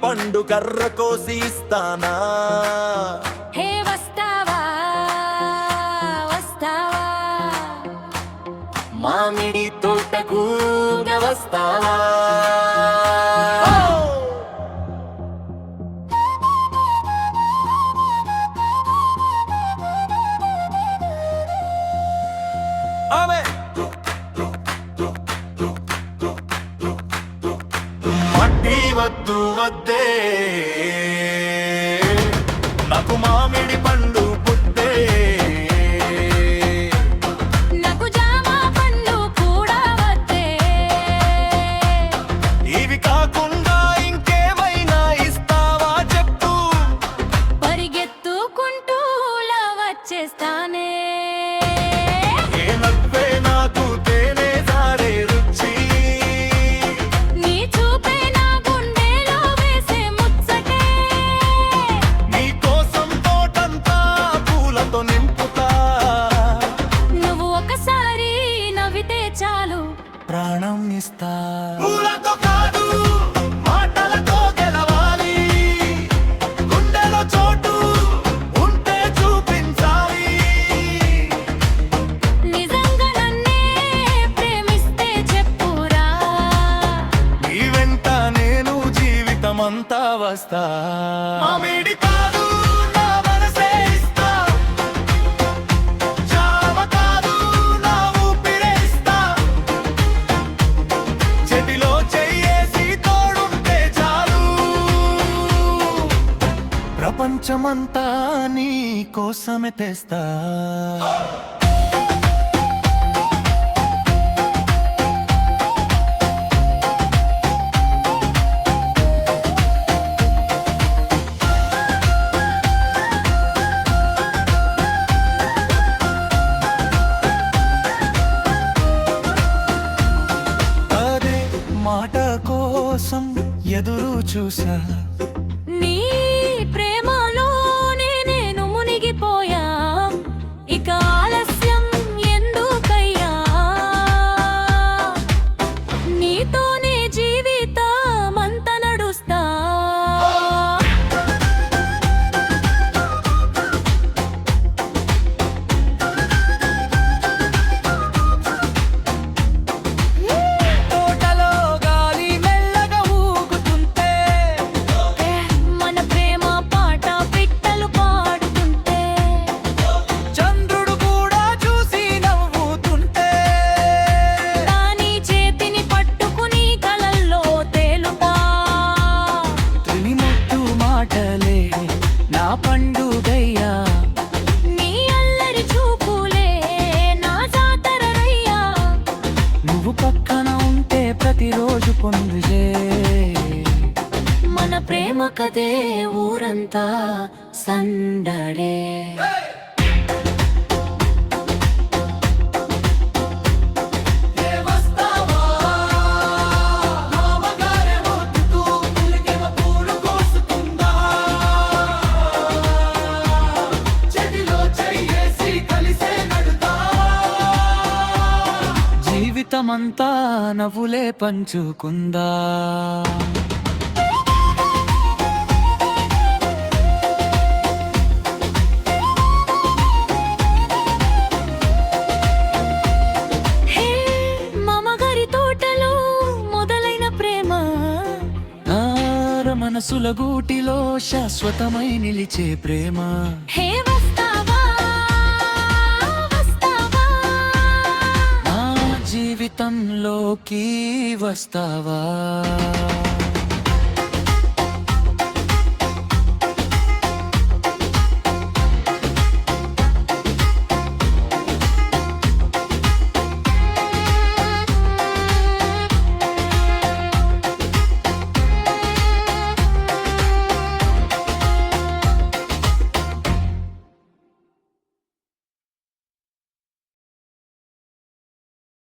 పండు కర్ర కోసి ఇస్తానా. హే వస్తావా వస్తావా, మామిడి తోటకు వస్తావా. మట్టి వద్దు వద్దే నాకు మామిడి పండు పుట్టే, నాకు జామ పండు కూడా వద్దే. ఇవి కాకుండా ఇంకేమైనా ఇస్తావా చెప్పు, పరిగెత్తుకుంటూ వచ్చేస్తానే. ప్రాణం ఇస్తా. పూలతో కాదు మాటలతో గెలవాలి, గుండెలో చోటు ఉంటే చూపించాలి. నిజంగా నన్నే ప్రేమిస్తే చెప్పురా, నీ వెంట నేను జీవితమంతా వస్తా. మామిడి కాదు నా మనసే ఇస్తా, జామ కాదు నా ఊపిరే ఇస్తా, చేతిలో చెయ్యేసి తోడుంటే చాలు. ప్రపంచమంతా నీ కోసమే తెస్తా. మాట కోసం ఎదురు చూసా, నీ ప్రేమలోనే నేను మునిగిపోయా. ఇక ఆలస్యం ఎందుకయ్యా, నీతోనే జీవితమంతా నడుస్తా. పండుగయ్యా నీ అల్లరి చూపులే నా జాతరయ్యా, నువ్వు పక్కన ఉంటే ప్రతిరోజు పొందులే. మన ప్రేమ కదే ఊరంతా సందడే. జీవితమంతా నవ్వులే పంచుకుందా. హే మామగారి తోటలో మొదలైన ప్రేమ, మనసుల గూటిలో శాశ్వతమై నిలిచే ప్రేమ. హే వస్తావా వస్తావా, నా జీవితంలోకి వస్తావా.